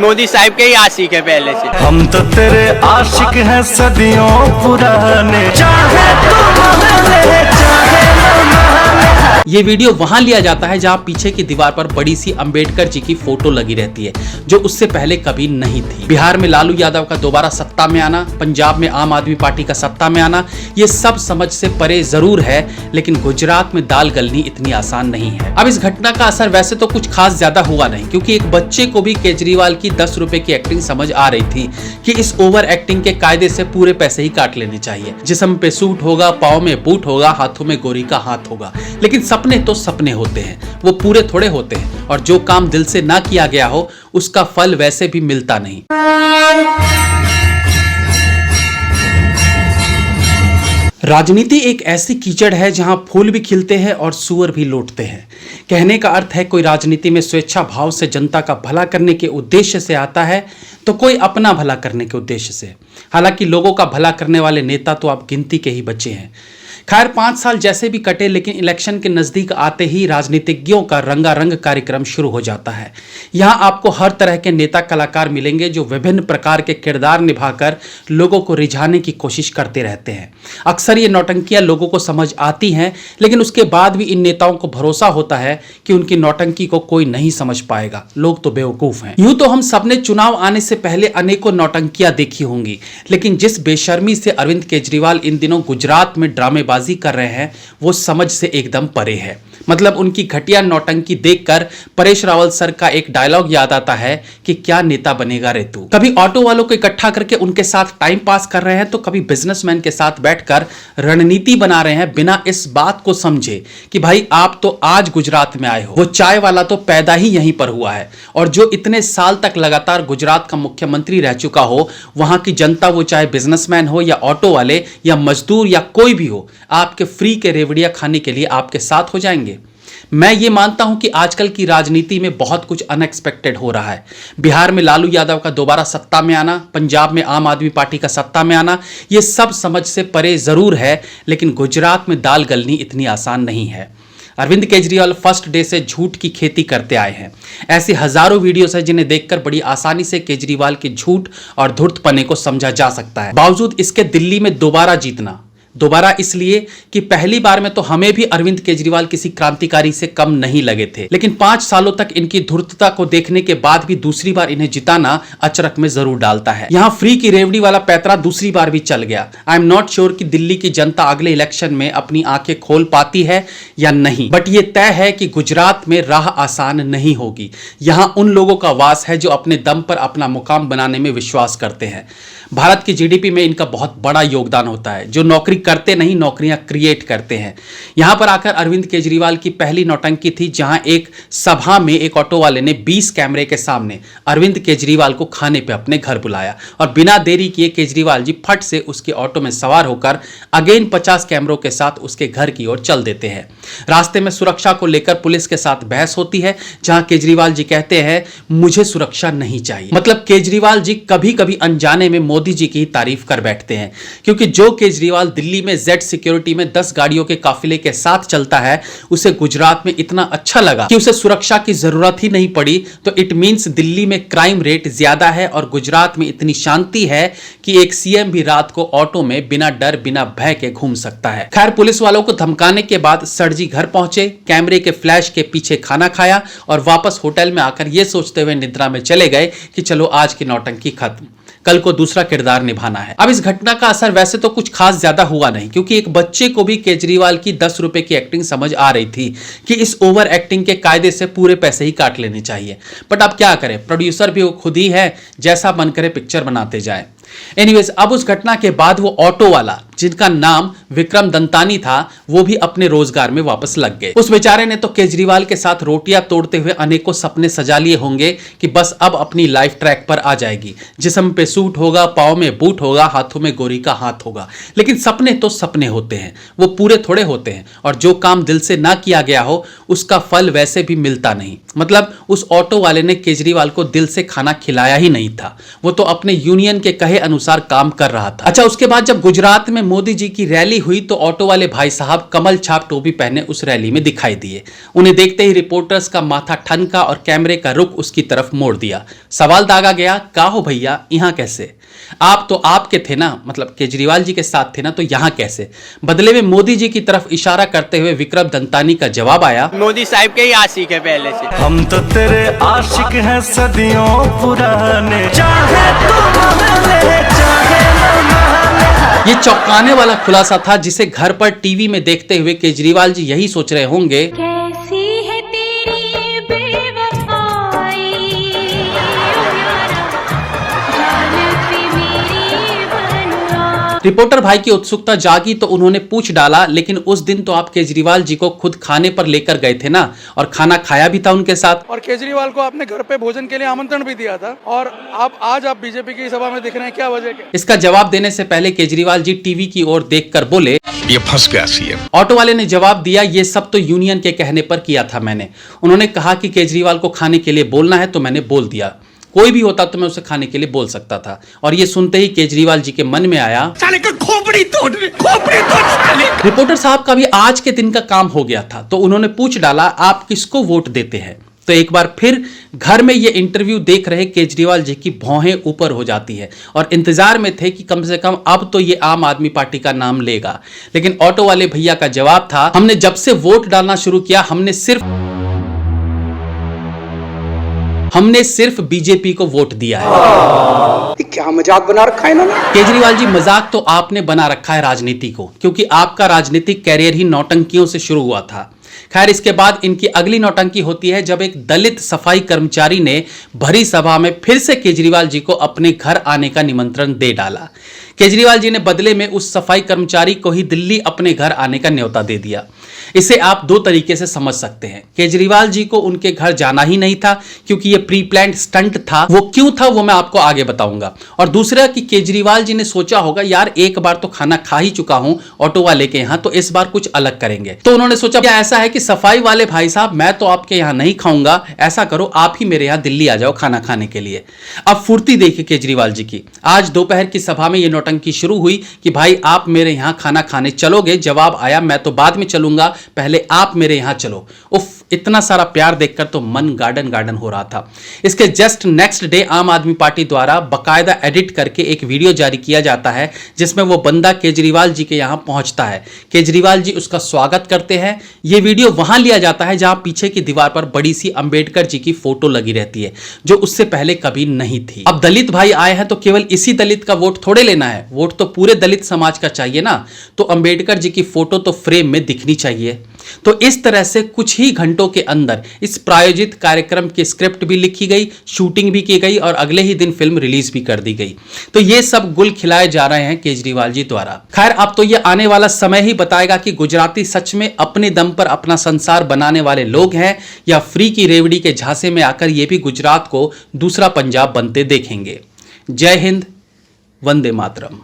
मोदी साहब के ही आशिक है पहले से। हम तो तेरे आशिक हैं सदियों पुराने, चाहे तुम ले चाहे ये वीडियो वहां लिया जाता है जहां पीछे की दीवार पर बड़ी सी अंबेडकर जी की फोटो लगी रहती है, जो उससे पहले कभी नहीं थी। बिहार में लालू यादव का दोबारा सत्ता में आना, पंजाब में आम आदमी पार्टी का सत्ता में आना, ये सब समझ से परे जरूर है, लेकिन गुजरात में दाल गलनी इतनी आसान नहीं है। अब इस घटना का असर वैसे तो कुछ खास ज्यादा हुआ नहीं, क्योंकि एक बच्चे को भी केजरीवाल की 10 रुपए की एक्टिंग समझ आ रही थी कि इस ओवर एक्टिंग के कायदे से पूरे पैसे ही काट लेने चाहिए। जिस्म पे सूट होगा, पाँव में बूट होगा, हाथों में गोरी का हाथ होगा, लेकिन सपने तो सपने होते हैं, वो पूरे थोड़े होते हैं, और जो काम दिल से ना किया गया हो उसका फल वैसे भी मिलता नहीं। राजनीति एक ऐसी कीचड़ है जहां फूल भी खिलते हैं और सूअर भी लौटते हैं। कहने का अर्थ है कोई राजनीति में स्वेच्छा भाव से जनता का भला करने के उद्देश्य से आता है, तो कोई अपना भला करने के उद्देश्य से। हालांकि लोगों का भला करने वाले नेता तो आप गिनती के ही बचे हैं। खैर 5 साल जैसे भी कटे, लेकिन इलेक्शन के नजदीक आते ही राजनीतिज्ञों का रंगारंग कार्यक्रम शुरू हो जाता है। यहाँ आपको हर तरह के नेता कलाकार मिलेंगे जो विभिन्न प्रकार के किरदार निभाकर लोगों को रिझाने की कोशिश करते रहते हैं। अक्सर ये नौटंकियां लोगों को समझ आती हैं, लेकिन उसके बाद भी इन नेताओं को भरोसा होता है कि उनकी नौटंकी को कोई नहीं समझ पाएगा, लोग तो बेवकूफ हैं। यूं तो हम सबने चुनाव आने से पहले अनेकों नौटंकियां देखी होंगी, लेकिन जिस बेशर्मी से अरविंद केजरीवाल इन दिनों गुजरात में ड्रामेबाजी कर रहे हैं वो समझ से एकदम परे है। मतलब उनकी घटिया नौटंकी देखकर परेश रावल सर का एक डायलॉग याद आता है कि क्या नेता बनेगा रे तू। कभी ऑटो वालों को इकट्ठा करके उनके साथ टाइम पास कर रहे हैं, तो कभी बिजनेसमैन के साथ बैठकर रणनीति बना रहे हैं, बिना इस बात को समझे कि भाई आप तो आज गुजरात में आए हो। वो चाय वाला तो पैदा ही यहीं पर हुआ है, और जो इतने साल तक लगातार गुजरात का मुख्यमंत्री रह चुका हो, वहां की जनता, वो चाहे बिजनेसमैन हो या ऑटो वाले या मजदूर या कोई भी हो, आपके फ्री के रेवड़िया खाने के लिए आपके साथ हो जाएंगे। मैं ये मानता हूं कि आजकल की राजनीति में बहुत कुछ अनएक्सपेक्टेड हो रहा है। बिहार में लालू यादव का दोबारा सत्ता में आना, पंजाब में आम आदमी पार्टी का सत्ता में आना, ये सब समझ से परे जरूर है, लेकिन गुजरात में दाल गलनी इतनी आसान नहीं है। अरविंद केजरीवाल फर्स्ट डे से झूठ की खेती करते आए हैं। ऐसी हजारों वीडियोस हैं जिन्हें देखकर बड़ी आसानी से केजरीवाल के झूठ और धूर्तपने को समझा जा सकता है। बावजूद इसके दिल्ली में दोबारा जीतना, दोबारा इसलिए कि पहली बार में तो हमें भी अरविंद केजरीवाल किसी क्रांतिकारी से कम नहीं लगे थे, लेकिन 5 सालों तक इनकी धूर्तता को देखने के बाद भी दूसरी बार इन्हें जिताना अचरक में जरूर डालता है। यहां फ्री की रेवड़ी वाला पैतरा दूसरी बार भी चल गया। आई एम नॉट श्योर कि दिल्ली की जनता अगले इलेक्शन में अपनी आंखें खोल पाती है या नहीं, बट ये तय है कि गुजरात में राह आसान नहीं होगी। यहां उन लोगों का वास है जो अपने दम पर अपना मुकाम बनाने में विश्वास करते हैं। भारत की जीडीपी में इनका बहुत बड़ा योगदान होता है, जो नौकरी करते नहीं, नौकरियां क्रिएट करते हैं। यहां पर आकर अरविंद केजरीवाल की पहली नौटंकी थी, जहां एक सभा में एक ऑटो वाले ने 20 कैमरे के सामने अरविंद केजरीवाल को खाने पे अपने घर बुलाया, और बिना देरी किए केजरीवाल जी फट से उसके ऑटो में सवार होकर अगेन 50 कैमरों के साथ उसके घर की ओर चल देते हैं। रास्ते में सुरक्षा को लेकर पुलिस के साथ बहस होती है, जहां केजरीवाल जी कहते हैं मुझे सुरक्षा नहीं चाहिए। मतलब केजरीवाल जी कभी कभी अनजाने में मोदी जी की तारीफ कर बैठते हैं, क्योंकि जो केजरीवाल दिल्ली में जेड सिक्योरिटी में 10 गाड़ियों के काफिले के साथ चलता है, उसे गुजरात में इतना अच्छा लगा कि उसे सुरक्षा की जरूरत ही नहीं पड़ी। तो इट मींस दिल्ली में क्राइम रेट ज्यादा है और गुजरात में इतनी शांति है कि एक सीएम भी रात को ऑटो में बिना डर बिना भय के घूम सकता है। खैर पुलिस वालों को धमकाने के बाद सर जी घर पहुंचे, कैमरे के फ्लैश के पीछे खाना खाया और वापस होटल में आकर यह सोचते हुए निद्रा में चले गए कि चलो आज की नौटंकी खत्म, कल को दूसरा किरदार निभाना है। अब इस घटना का असर वैसे तो कुछ खास ज्यादा हुआ नहीं, क्योंकि एक बच्चे को भी केजरीवाल की 10 रुपए की एक्टिंग समझ आ रही थी कि इस ओवर एक्टिंग के कायदे से पूरे पैसे ही काट लेने चाहिए। बट अब क्या करें, प्रोड्यूसर भी वो खुद ही है, जैसा मन करे पिक्चर बनाते जाए। एनीवेज, अब उस घटना के बाद वो ऑटो वाला जिनका नाम विक्रम दंतानी था, वो भी अपने रोजगार में वापस लग गए। उस बेचारे ने तो केजरीवाल के साथ रोटियां तोड़ते हुए अनेकों सपने सजा लिए होंगे कि बस अब अपनी लाइफ ट्रैक पर आ जाएगी, जिस्म पे सूट होगा, पाँव में बूट होगा, हाथों में गोरी का हाथ होगा। लेकिन सपने तो सपने होते हैं, वो पूरे थोड़े होते हैं, और जो काम दिल से ना किया गया हो उसका फल वैसे भी मिलता नहीं। मतलब उस ऑटो वाले ने केजरीवाल को दिल से खाना खिलाया ही नहीं था, वो तो अपने यूनियन के कहे अनुसार काम कर रहा था। अच्छा, उसके बाद जब गुजरात में मोदी जी की रैली हुई तो ऑटो वाले भाई साहब कमल छाप टोपी पहने उस रैली में दिखाई दिए। उन्हें देखते ही रिपोर्टर्स का माथा ठनका और कैमरे का रुख उसकी तरफ मोड़ दिया। सवाल दागा गया, का हो भैया, यहाँ कैसे? आप तो आपके थे ना, मतलब केजरीवाल जी के साथ थे ना, तो यहाँ कैसे? बदले में मोदी जी की तरफ इशारा करते हुए विक्रम दंतानी का जवाब आया, मोदी साहब के ही आशिक है पहले से। हम तो तेरे आशिक हैं सदियों पुराने, चाहे तू महले चाहे न महले। ये चौंकाने वाला खुलासा था जिसे घर पर टीवी में देखते हुए केजरीवाल जी यही सोच रहे होंगे, कैसी है तेरी बेवफाई जानती मेरी बनवा। रिपोर्टर भाई की उत्सुकता जागी तो उन्होंने पूछ डाला, लेकिन उस दिन तो आप केजरीवाल जी को खुद खाने पर लेकर गए थे ना, और खाना खाया भी था उनके साथ। और केजरीवाल को आपने घर पे भोजन के लिए आमंत्रण भी दिया था, और आज आप बीजेपी की सभा में दिख रहे हैं, क्या वजह है? इसका जवाब देने से पहले केजरीवाल जी टीवी की ओर देखकर बोले, ये फंस गया सीएम। ऑटो वाले ने जवाब दिया, ये सब तो यूनियन के कहने पर किया था मैंने। उन्होंने कहा कि केजरीवाल को खाने के लिए बोलना है तो मैंने बोल दिया। कोई भी होता तो मैं उसे खाने के लिए बोल सकता था। और ये सुनते ही केजरीवाल जी के मन में आया, साले का खोपड़ी तोड़ साले। रिपोर्टर साहब का भी आज के दिन का काम हो गया था, तो उन्होंने पूछ डाला, आप किसको वोट देते हैं? तो एक बार फिर घर में ये इंटरव्यू देख रहे केजरीवाल जी की भौहें ऊपर हो जाती है और इंतजार में थे कि कम से कम अब तो ये आम आदमी पार्टी का नाम लेगा। लेकिन ऑटो वाले भैया का जवाब था, हमने जब से वोट डालना शुरू किया हमने सिर्फ बीजेपी को वोट दिया है। क्या मजाक बना रखा है इन्होंने। केजरीवाल जी, मजाक तो आपने बना रखा है राजनीति को, क्योंकि आपका राजनीतिक कैरियर ही नौटंकियों से शुरू हुआ था। खैर, इसके बाद इनकी अगली नौटंकी होती है जब एक दलित सफाई कर्मचारी ने भरी सभा में फिर से केजरीवाल जी को अपने घर आने का निमंत्रण दे डाला। केजरीवाल जी ने बदले में उस सफाई कर्मचारी को ही दिल्ली अपने घर आने का न्योता दे दिया। इसे आप दो तरीके से समझ सकते हैं। केजरीवाल जी को उनके घर जाना ही नहीं था, क्योंकि ये प्री प्लान्ड स्टंट था। वो क्यों था वो मैं आपको आगे बताऊंगा। और दूसरा कि केजरीवाल जी ने सोचा होगा, यार एक बार तो खाना खा ही चुका हूं ऑटो वाले के यहां, तो इस बार कुछ अलग करेंगे। तो उन्होंने सोचा, क्या ऐसा है कि सफाई वाले भाई साहब, मैं तो आपके यहां नहीं खाऊंगा, ऐसा करो आप ही मेरे यहां दिल्ली आ जाओ खाना खाने के लिए। अब फुर्ती देखिए केजरीवाल जी की। आज दोपहर की सभा में यह नौटंकी शुरू हुई कि भाई आप मेरे यहां खाना खाने चलोगे? जवाब आया, मैं तो बाद में चलूंगा, पहले आप मेरे यहां चलो। उफ, इतना सारा प्यार देखकर तो मन गार्डन गार्डन हो रहा था। इसके जस्ट नेक्स्ट डे आम आदमी पार्टी द्वारा बकायदा एडिट करके एक वीडियो जारी किया जाता है जिसमें वो बंदा केजरीवाल जी के यहां पहुंचता है। केजरीवाल जी उसका स्वागत करते हैं। यह वीडियो वहां लिया जाता है जहां पीछे की दीवार पर बड़ी सी अंबेडकर जी की फोटो लगी रहती है, जो उससे पहले कभी नहीं थी। अब दलित भाई आए हैं तो केवल इसी दलित का वोट थोड़े लेना है, वोट तो पूरे दलित समाज का चाहिए ना। तो अंबेडकर जी की फोटो तो फ्रेम में दिखनी चाहिए। तो इस तरह से कुछ ही घंटों के अंदर इस प्रायोजित कार्यक्रम की स्क्रिप्ट भी लिखी गई, शूटिंग भी की गई और अगले ही दिन फिल्म रिलीज भी कर दी गई। तो ये सब गुल खिलाए जा रहे हैं केजरीवाल जी द्वारा। खैर, अब तो ये आने वाला समय ही बताएगा कि गुजराती सच में अपने दम पर अपना संसार बनाने वाले लोग हैं, या फ्री की रेवड़ी के झांसे में आकर ये भी गुजरात को दूसरा पंजाब बनते देखेंगे। जय हिंद, वंदे मातरम।